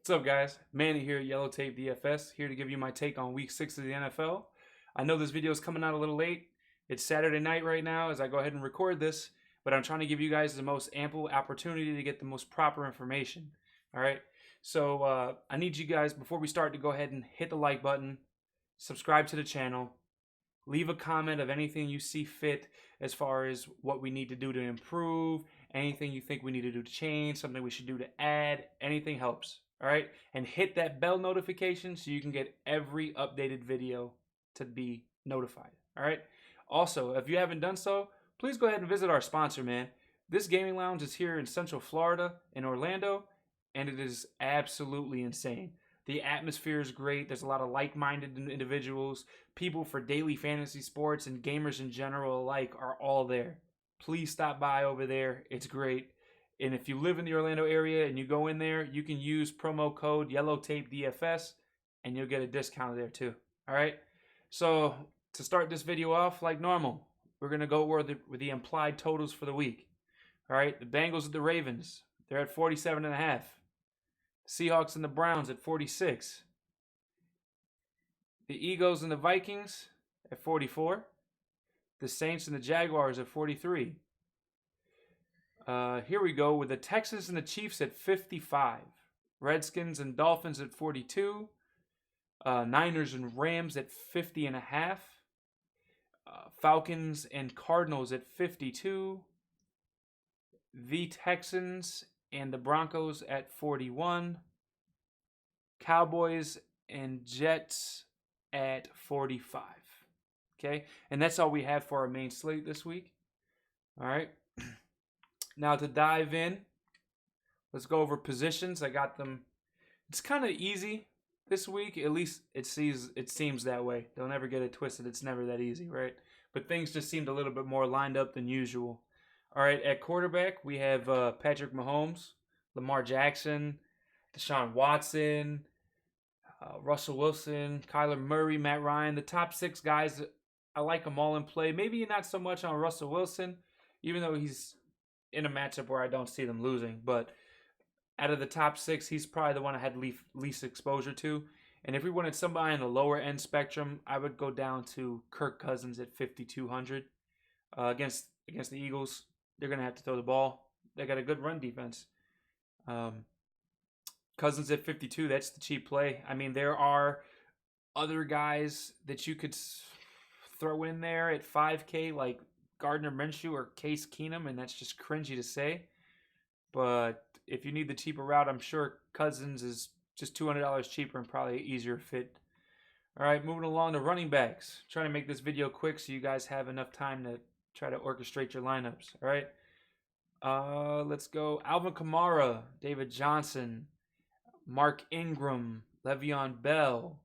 What's up, guys? Manny here at Yellow Tape DFS, here to give you my take on Week 6 of the NFL. I know this video is coming out a little late. It's Saturday night right now as I go ahead and record this, but I'm trying to give you guys the most ample opportunity to get the most proper information. All right? So I need you guys, before we start, to go ahead and hit the like button, subscribe to the channel, leave a comment of anything you see fit as far as what we need to do to improve, anything you think we need to do to change, something we should do to add, anything helps. All right, and hit that bell notification so you can get every updated video to be notified. All right. Also, if you haven't done so, please go ahead and visit our sponsor, man. This gaming lounge is here in Central Florida, in Orlando, and it is absolutely insane. The atmosphere is great. There's a lot of like-minded individuals. People for daily fantasy sports and gamers in general alike are all there. Please stop by over there. It's great. And if you live in the Orlando area and you go in there, you can use promo code YellowTapeDFS and you'll get a discount there too. All right. So to start this video off like normal, we're going to go with the implied totals for the week. All right. The Bengals at the Ravens, they're at 47.5. Seahawks and the Browns at 46. The Eagles and the Vikings at 44. The Saints and the Jaguars at 43. Here we go with the Texans and the Chiefs at 55. Redskins and Dolphins at 42. Niners and Rams at 50.5. Falcons and Cardinals at 52. The Texans and the Broncos at 41. Cowboys and Jets at 45. Okay, and that's all we have for our main slate this week. All right. Now to dive in, let's go over positions. I got them. It's kind of easy this week. At least it seems that way. Don't ever get it twisted. It's never that easy, right? But things just seemed a little bit more lined up than usual. All right, at quarterback, we have Patrick Mahomes, Lamar Jackson, Deshaun Watson, Russell Wilson, Kyler Murray, Matt Ryan. The top 6 guys, I like them all in play. Maybe not so much on Russell Wilson, even though he's in a matchup where I don't see them losing. But out of the top 6, he's probably the one I had least exposure to. And if we wanted somebody in the lower end spectrum, I would go down to Kirk Cousins at 5,200. Against the Eagles, they're going to have to throw the ball. They got a good run defense. Cousins at 52, that's the cheap play. I mean, there are other guys that you could throw in there at 5K, like Gardner Minshew or Case Keenum, and that's just cringy to say. But if you need the cheaper route, I'm sure Cousins is just $200 cheaper and probably an easier fit. All right, moving along to running backs. Trying to make this video quick so you guys have enough time to try to orchestrate your lineups. All right, let's go. Alvin Kamara, David Johnson, Mark Ingram, Le'Veon Bell,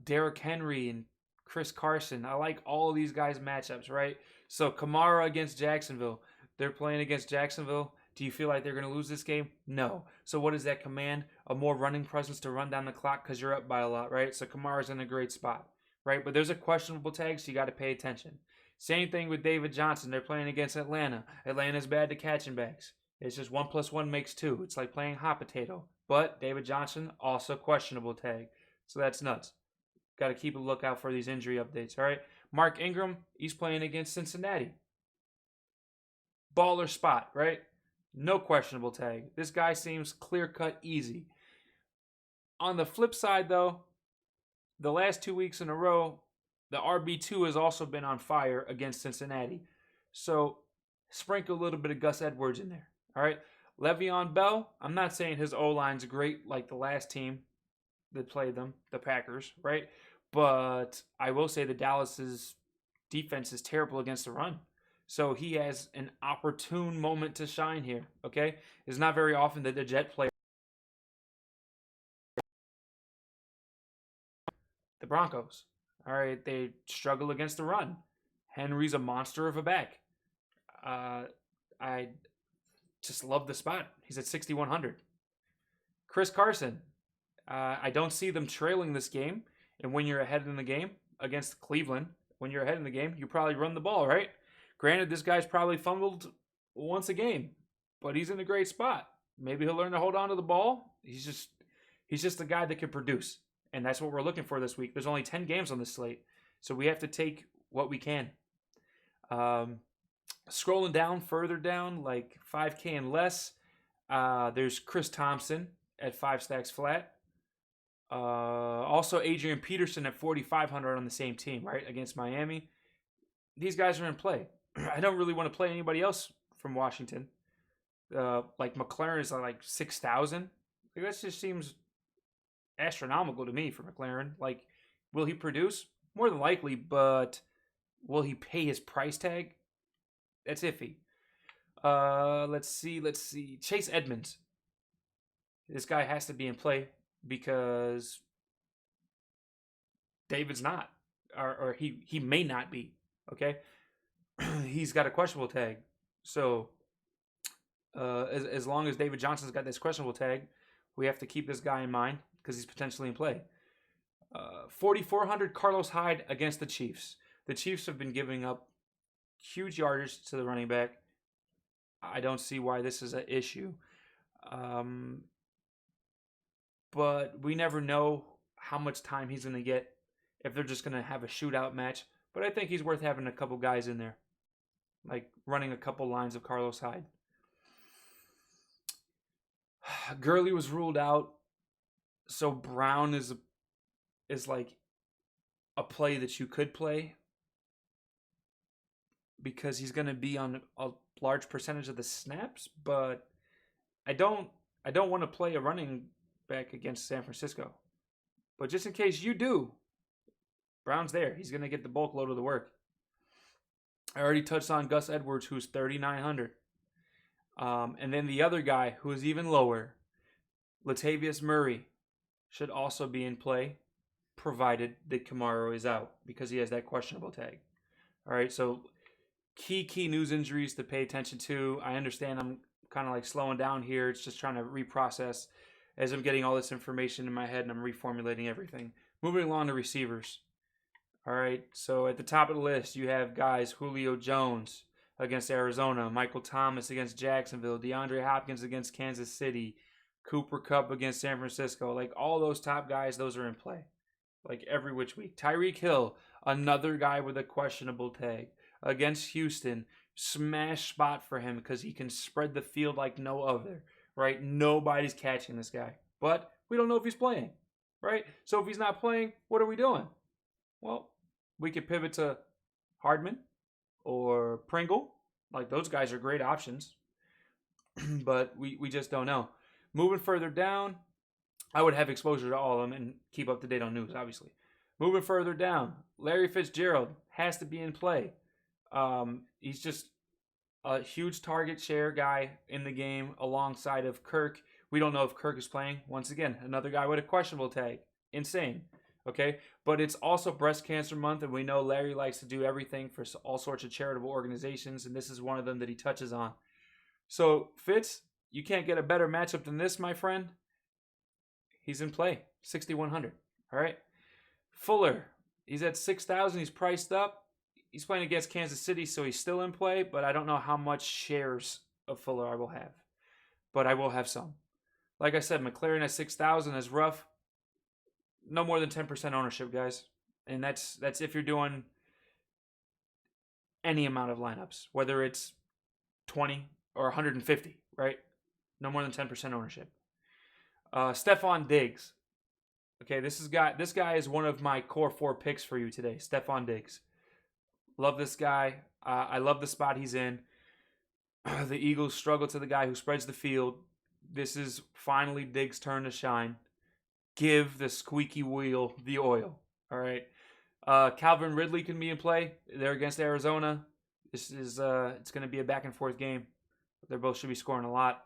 Derrick Henry, and Chris Carson. I like all of these guys' matchups, right? So Kamara against Jacksonville. They're playing against Jacksonville. Do you feel like they're going to lose this game? No. So what does that command? A more running presence to run down the clock because you're up by a lot, right? So Kamara's in a great spot, right? But there's a questionable tag, so you got to pay attention. Same thing with David Johnson. They're playing against Atlanta. Atlanta's bad to catching backs. It's just 1 + 1 makes 2. It's like playing hot potato. But David Johnson, also questionable tag. So that's nuts. Got to keep a lookout for these injury updates, all right? Mark Ingram, he's playing against Cincinnati. Baller spot, right? No questionable tag. This guy seems clear-cut easy. On the flip side, though, the last 2 weeks in a row, the RB2 has also been on fire against Cincinnati. So sprinkle a little bit of Gus Edwards in there, all right? Le'Veon Bell, I'm not saying his O-line's great like the last team that played them, the Packers, right? But I will say the Dallas's defense is terrible against the run. So he has an opportune moment to shine here, okay? It's not very often that the Jet player. The Broncos, all right, they struggle against the run. Henry's a monster of a back. I just love the spot. He's at 6,100. Chris Carson, I don't see them trailing this game. And when you're ahead in the game against Cleveland, when you're ahead in the game, you probably run the ball, right? Granted, this guy's probably fumbled once a game, but he's in a great spot. Maybe he'll learn to hold on to the ball. He's just a guy that can produce, and that's what we're looking for this week. There's only 10 games on this slate, so we have to take what we can. Um, Scrolling down, further down, like 5K and less, there's Chris Thompson at 5 stacks flat. Also, Adrian Peterson at 4,500 on the same team, right, against Miami. These guys are in play. I don't really want to play anybody else from Washington. Like McLaren is like 6,000. Like, that just seems astronomical to me for McLaren. Like, will he produce? More than likely, but will he pay his price tag? That's iffy. Let's see. Chase Edmonds. This guy has to be in play because David's not, or he may not be. Okay, he's got a questionable tag. So as long as David Johnson's got this questionable tag, we have to keep this guy in mind because he's potentially in play. 4,400 Carlos Hyde against the Chiefs. The Chiefs have been giving up huge yardage to the running back. I don't see why this is an issue. But we never know how much time he's going to get, if they're just going to have a shootout match. But I think he's worth having a couple guys in there, like running a couple lines of Carlos Hyde. Gurley was ruled out, so Brown is like a play that you could play because he's going to be on a large percentage of the snaps. But I don't want to play a running back against San Francisco. But just in case you do, Brown's there. He's going to get the bulk load of the work. I already touched on Gus Edwards, who's 3,900. And then the other guy, who is even lower, Latavius Murray, should also be in play, provided that Kamara is out, because he has that questionable tag. All right, so key news injuries to pay attention to. I understand I'm kind of like slowing down here. It's just trying to reprocess as I'm getting all this information in my head and I'm reformulating everything. Moving along to receivers. All right, so at the top of the list, you have guys Julio Jones against Arizona, Michael Thomas against Jacksonville, DeAndre Hopkins against Kansas City, Cooper Kupp against San Francisco. Like, all those top guys, those are in play, like every which week. Tyreek Hill, another guy with a questionable tag against Houston. Smash spot for him because he can spread the field like no other, right? Nobody's catching this guy, but we don't know if he's playing, right? So if he's not playing, what are we doing? Well, we could pivot to Hardman or Pringle. Like, those guys are great options, but we just don't know. Moving further down, I would have exposure to all of them and keep up to date on news, obviously. Moving further down, Larry Fitzgerald has to be in play. He's just a huge target share guy in the game alongside of Kirk. We don't know if Kirk is playing. Once again, another guy with a questionable tag. Insane. Okay, but it's also Breast Cancer Month, and we know Larry likes to do everything for all sorts of charitable organizations, and this is one of them that he touches on. So, Fitz, you can't get a better matchup than this, my friend. He's in play, 6,100. All right. Fuller, he's at 6,000. He's priced up. He's playing against Kansas City, so he's still in play, but I don't know how much shares of Fuller I will have. But I will have some. Like I said, McLaren at 6,000 is rough. No more than 10% ownership, guys. And that's if you're doing any amount of lineups, whether it's 20 or 150, right? No more than 10% ownership. Stephon Diggs. Okay, this guy is one of my core 4 picks for you today. Stephon Diggs. Love this guy. I love the spot he's in. The Eagles struggle to the guy who spreads the field. This is finally Diggs' turn to shine. Give the squeaky wheel the oil. All right. Calvin Ridley can be in play. They're against Arizona. This is it's going to be a back and forth game. They both should be scoring a lot.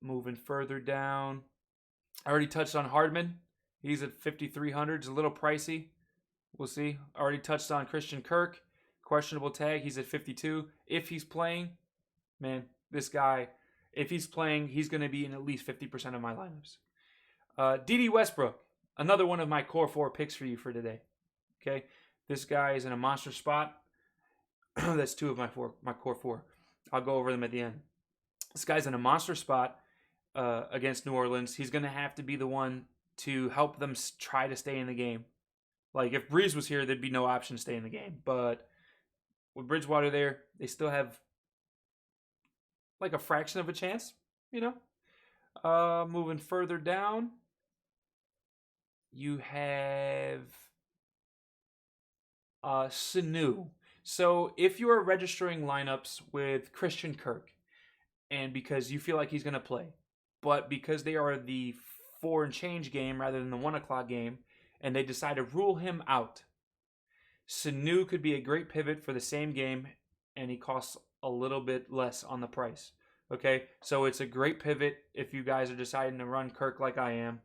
Moving further down, I already touched on Hardman. He's at 5,300. It's a little pricey. We'll see. I already touched on Christian Kirk. Questionable tag. He's at 52. If he's playing, man, this guy, if he's playing, he's going to be in at least 50% of my lineups. D.D. Westbrook, another one of my core 4 picks for you for today. Okay, this guy is in a monster spot. That's 2 of my core 4. I'll go over them at the end. This guy's in a monster spot. against New Orleans. He's going to have to be the one to help them try to stay in the game. Like if Breeze was here, there'd be no option to stay in the game. But with Bridgewater there, they still have like a fraction of a chance, you know. Moving further down, you have Sanu. So if you are registering lineups with Christian Kirk, and because you feel like he's going to play, but because they are the 4 and change game rather than the 1 o'clock game, and they decide to rule him out, Sanu could be a great pivot for the same game, and he costs a little bit less on the price. Okay, so it's a great pivot if you guys are deciding to run Kirk like I am.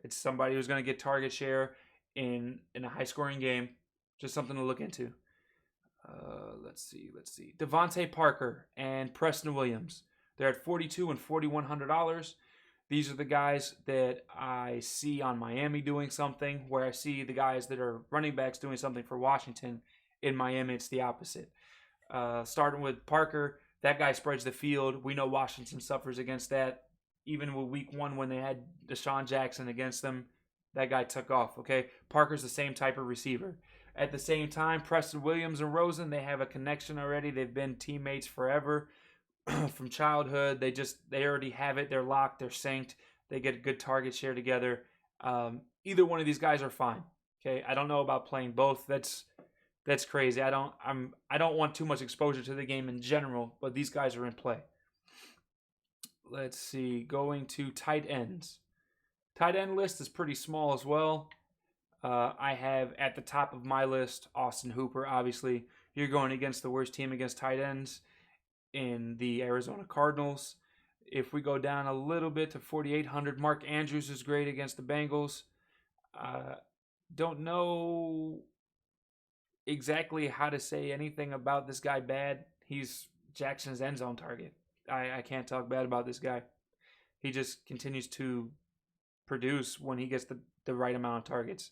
It's somebody who's going to get target share in a high-scoring game. Just something to look into. Let's see. Devontae Parker and Preston Williams. They're at $4,200 and $4,100. These are the guys that I see on Miami doing something, where I see the guys that are running backs doing something for Washington. In Miami, it's the opposite. Starting with Parker, that guy spreads the field. We know Washington suffers against that. Even with week 1 when they had Deshaun Jackson against them, that guy took off, okay? Parker's the same type of receiver. At the same time, Preston Williams and Rosen, they have a connection already. They've been teammates forever from childhood. They already have it. They're locked. They're synced. They get a good target share together. Either one of these guys are fine. Okay, I don't know about playing both. That's crazy. I don't want too much exposure to the game in general, but these guys are in play. Let's see. Going to tight ends. Tight end list is pretty small as well. I have at the top of my list Austin Hooper. Obviously, you're going against the worst team against tight ends in the Arizona Cardinals. If we go down a little bit to 4,800, Mark Andrews is great against the Bengals. Don't know exactly how to say anything about this guy bad. He's Jackson's end zone target. I can't talk bad about this guy. He just continues to produce when he gets the right amount of targets.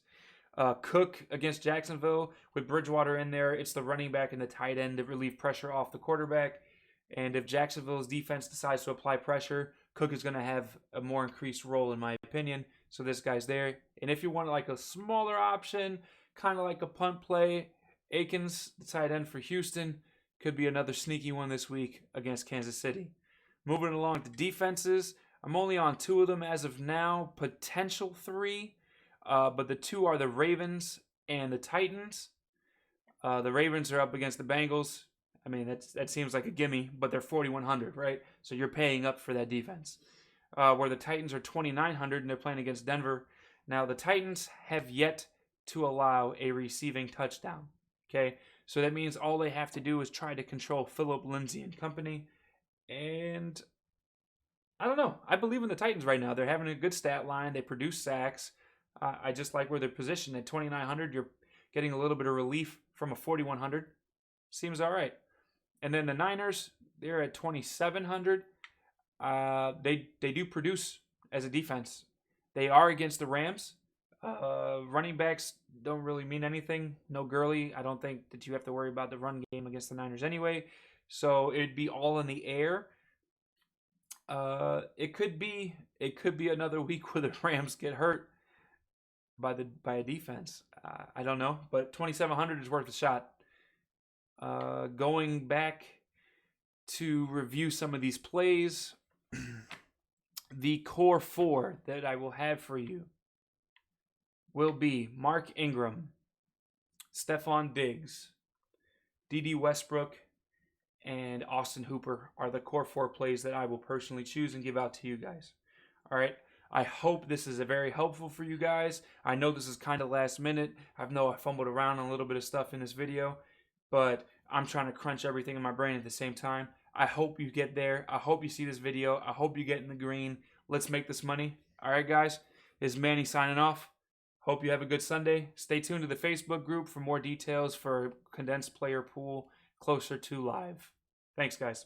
Cook against Jacksonville with Bridgewater in there. It's the running back and the tight end to relieve pressure off the quarterback. And if Jacksonville's defense decides to apply pressure, Cook is going to have a more increased role, in my opinion. So this guy's there. And if you want like a smaller option, kind of like a punt play, Akins, the tight end for Houston, could be another sneaky one this week against Kansas City. Moving along to defenses, I'm only on 2 of them as of now, potential 3. But the 2 are the Ravens and the Titans. The Ravens are up against the Bengals. I mean, that seems like a gimme, but they're 4,100, right? So you're paying up for that defense. Where the Titans are 2,900 and they're playing against Denver. Now, the Titans have yet to allow a receiving touchdown, okay? So that means all they have to do is try to control Phillip Lindsay and company. And I don't know. I believe in the Titans right now. They're having a good stat line. They produce sacks. I just like where they're positioned. At 2,900, you're getting a little bit of relief from a 4,100. Seems all right. And then the Niners, they're at 2,700. They do produce as a defense. They are against the Rams. Running backs don't really mean anything. No Gurley. I don't think that you have to worry about the run game against the Niners anyway. So it'd be all in the air. It could be another week where the Rams get hurt by a defense. I don't know, but 2,700 is worth a shot. Going back to review some of these plays, the core 4 that I will have for you will be Mark Ingram, Stephon Diggs, D.D. Westbrook, and Austin Hooper are the core 4 plays that I will personally choose and give out to you guys. All right. I hope this is very helpful for you guys. I know this is kind of last minute. I fumbled around on a little bit of stuff in this video, but I'm trying to crunch everything in my brain at the same time. I hope you get there. I hope you see this video. I hope you get in the green. Let's make this money. All right, guys. This is Manny signing off. Hope you have a good Sunday. Stay tuned to the Facebook group for more details for condensed player pool closer to live. Thanks, guys.